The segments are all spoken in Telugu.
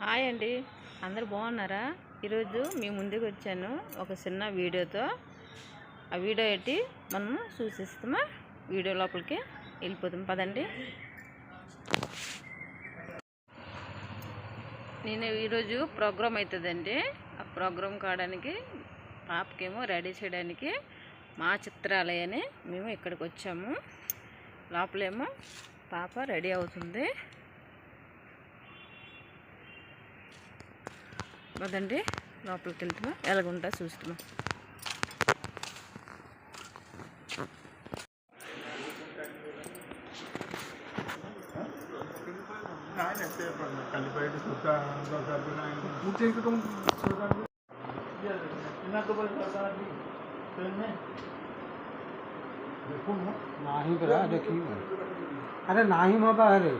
హాయ్ అండి, అందరు బాగున్నారా? ఈరోజు మీ ముందుకు వచ్చాను ఒక చిన్న వీడియోతో. ఆ వీడియో ఏంటి మనము చూసిస్తామా? వీడియో లోపలికి వెళ్ళిపోతాం పదండి. నేను ఈరోజు ప్రోగ్రామ్ అవుతుందండి. ఆ ప్రోగ్రామ్ కావడానికి పాపకేమో రెడీ చేయడానికి మా చిత్రాలయని మేము ఇక్కడికి వచ్చాము. లోపలేమో పాప రెడీ అవుతుంది. పదండి లోపలికి వెళ్తామా, ఎలాగుంటా చూస్తామా. नहीं करा देखिए, अरे नहीं होगा। अरे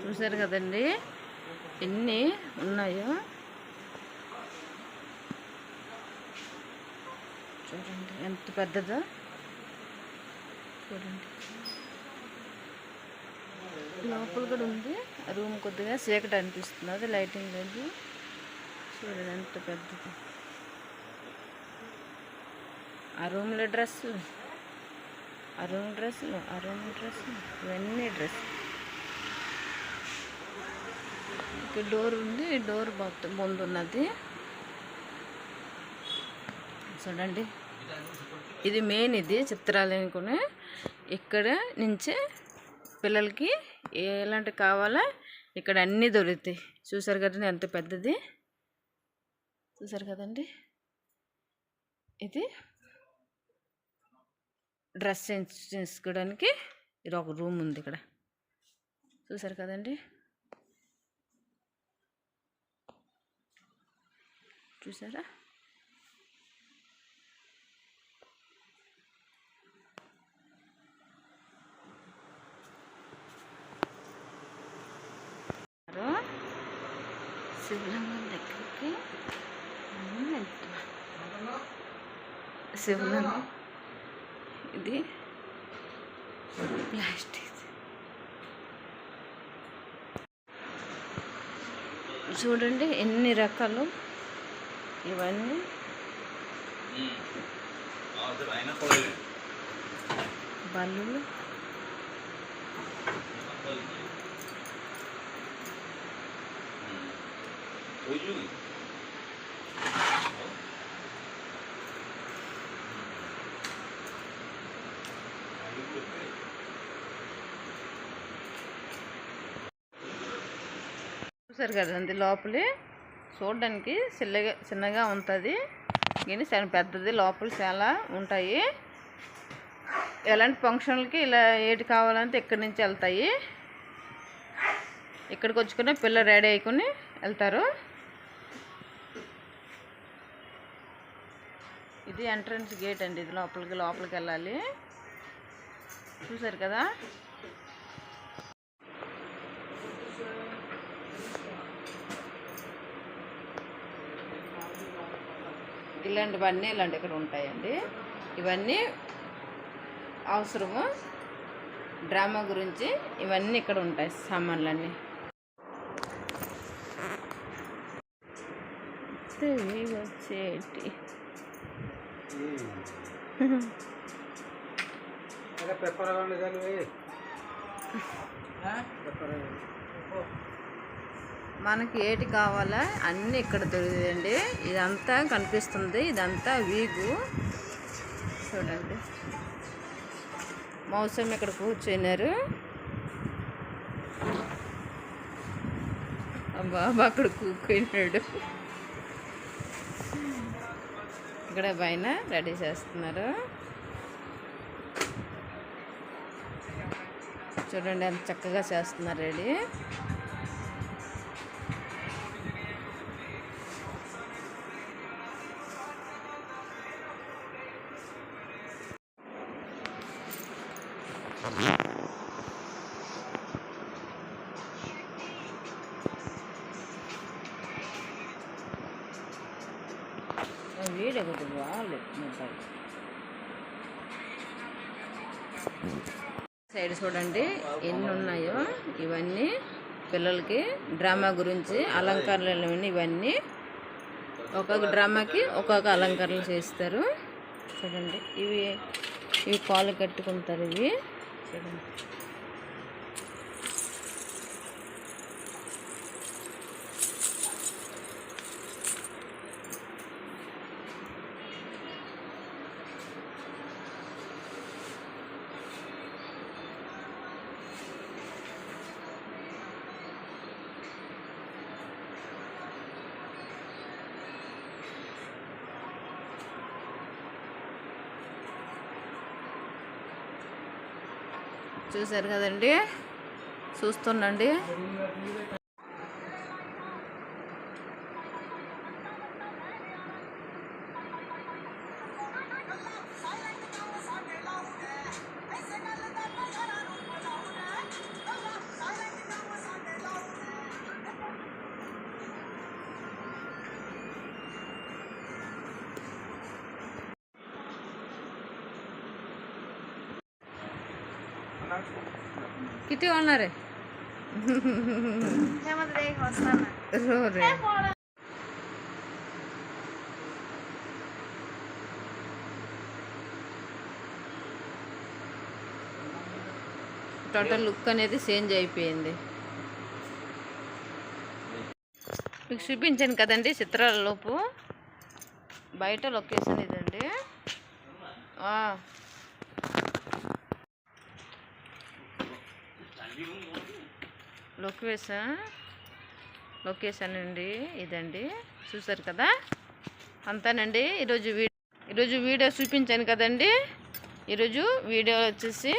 చూసారు కదండి ఎన్ని ఉన్నాయో. చూడండి ఎంత పెద్దదో. చూడండి లోపల కూడా ఉంది. రూమ్ కొద్దిగా చీకటి అనిపిస్తుంది, అది లైటింగ్ లేదు. చూడండి ఎంత పెద్దది. ఆ రూమ్లో డ్రెస్సులు, ఆ రూమ్ డ్రెస్సులు, ఆ రూమ్ డ్రెస్సులు, ఇవన్నీ డ్రెస్. ఇక్కడ డోర్ ఉంది, డోర్ మొత్తం ముందు ఉన్నది. చూడండి ఇది మెయిన్, ఇది చిత్రాలనుకుని ఇక్కడ నుంచే పిల్లలకి ఎలాంటి కావాలా ఇక్కడ అన్నీ దొరుకుతాయి. చూసారు కదండి ఎంత పెద్దది. చూసారు కదండి, ఇది డ్రెస్ చేసుకోవడానికి ఇది ఒక రూమ్ ఉంది ఇక్కడ. చూసారు కదండి, చూసారా? శివలింగం దగ్గరికి శివలింగం ఇది ప్లాస్టిక్. చూడండి ఎన్ని రకాలు ఇవన్నీ. బల్లులు, చూసారు కదండి లోపలి చూడడానికి చిన్నగా ఉంటుంది కానీ చాలా పెద్దది. లోపల చాలా ఉంటాయి. ఎలాంటి ఫంక్షన్లకి ఇలా ఏటి కావాలంటే ఇక్కడి నుంచి వెళ్తాయి. ఇక్కడికి వచ్చుకుని పిల్లలు రెడీ అయికొని వెళ్తారు. ఇది ఎంట్రన్స్ గేట్ అండి, ఇది లోపలికి వెళ్ళాలి. చూసారు కదా, ఇలాంటివన్నీ ఇక్కడ ఉంటాయండి. ఇవన్నీ అవసరము డ్రామా గురించి, ఇవన్నీ ఇక్కడ ఉంటాయి సామాన్లన్నీ. వచ్చేటి మనకి ఏటి కావాలా అన్నీ ఇక్కడ దొరుకుతాయండి. ఇదంతా కనిపిస్తుంది, ఇదంతా వీగు. చూడండి మౌసం ఇక్కడ కూర్చున్నారు. బాబా అక్కడ కూర్చున్నాడు. ఇక్కడ పైన రెడీ చేస్తున్నారు. చూడండి ఎంత చక్కగా చేస్తున్నారు రెడీ. వీడియో ఒకటి బాగాలేదు మొబైల్ సైడ్ చూడండి ఎన్ని ఉన్నాయో. ఇవన్నీ పిల్లలకి డ్రామా గురించి అలంకరణలు ఇవన్నీ ఒక్కొక్క డ్రామాకి ఒక్కొక్క అలంకరణలు చేస్తారు. చూడండి ఇవి కాలు కట్టుకుంటారు. ఇవి చూడండి చూసారు కదండి, చూస్తుండండి. किती होणार आहे టోటల్ లుక్ అనేది చేంజ్ అయిపోయింది. మీకు చూపించాను కదండి చిత్రాల లోపు. బయట లొకేషన్ ఇదండి. లొకేషన్ అండి ఇదండి. చూసారు కదా, అంతానండి ఈరోజు వీడియో చూపించాను కదండి. ఈరోజు వీడియో వచ్చేసి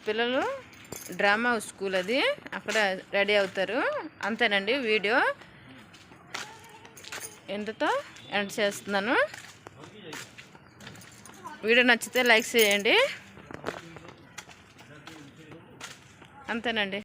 పిల్లలు డ్రామా స్కూల్, అది అక్కడ రెడీ అవుతారు. అంతేనండి వీడియో. ఎంతతో ఎండ్ చేస్తున్నాను. వీడియో నచ్చితే లైక్ చేయండి. అంతేనండి.